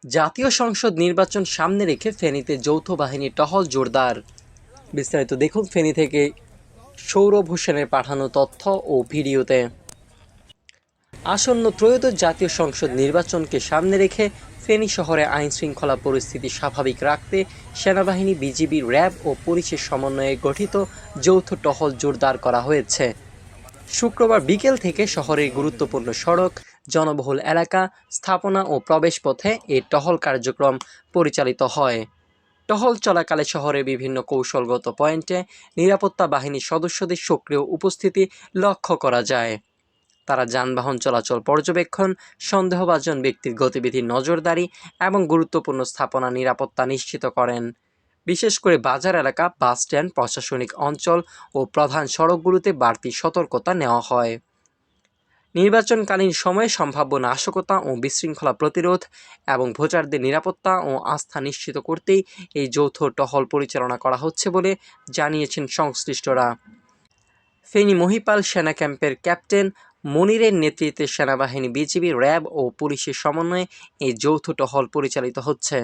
জাতীয় সংসদ নির্বাচন সামনে রেখে ফেনীতে যৌথ বাহিনীর টহল জোরদার। বিস্তারিত দেখুন ফেনী থেকে সৌরভ হোসেনের পাঠানো তথ্য ও ভিডিওতে। আসন্ন ত্রয়োদশ জাতীয় সংসদ নির্বাচনকে সামনে রেখে ফেনী শহরে আইন শৃঙ্খলা পরিস্থিতি স্বাভাবিক রাখতে সেনাবাহিনী, বিজিবি, র্যাব ও পুলিশের সমন্বয়ে গঠিত যৌথ টহল জোরদার করা হয়েছে। শুক্রবার বিকেল থেকে শহরের গুরুত্বপূর্ণ সড়ক, জনবহুল এলাকা, স্থাপনা ও প্রবেশপথে এই টহল কার্যক্রম পরিচালিত হয়। টহল চলাকালে শহরের বিভিন্ন কৌশলগত পয়েন্টে নিরাপত্তা বাহিনীর সদস্যদের সক্রিয় উপস্থিতি লক্ষ্য করা যায়। তারা যানবাহন চলাচল পর্যবেক্ষণ, সন্দেহভাজন ব্যক্তির গতিবিধির নজরদারি এবং গুরুত্বপূর্ণ স্থাপনা নিরাপত্তা নিশ্চিত করেন। বিশেষ করে বাজার এলাকা, বাস স্ট্যান্ড, প্রশাসনিক অঞ্চল ও প্রধান সড়কগুলোতে বাড়তি সতর্কতা নেওয়া হয়। নির্বাচনকালীন সময়ে সম্ভাব্য নাশকতা ও বিশৃঙ্খলা প্রতিরোধ এবং ভোটারদের নিরাপত্তা ও আস্থা নিশ্চিত করতেই এই যৌথ টহল পরিচালনা করা হচ্ছে বলে জানিয়েছেন সংশ্লিষ্টরা। ফেনী মহিপাল সেনা ক্যাম্পের ক্যাপ্টেন মনিরের নেতৃত্বে সেনাবাহিনী, বিজিবি, র্যাব ও পুলিশের সমন্বয়ে এই যৌথ টহল পরিচালিত হচ্ছে।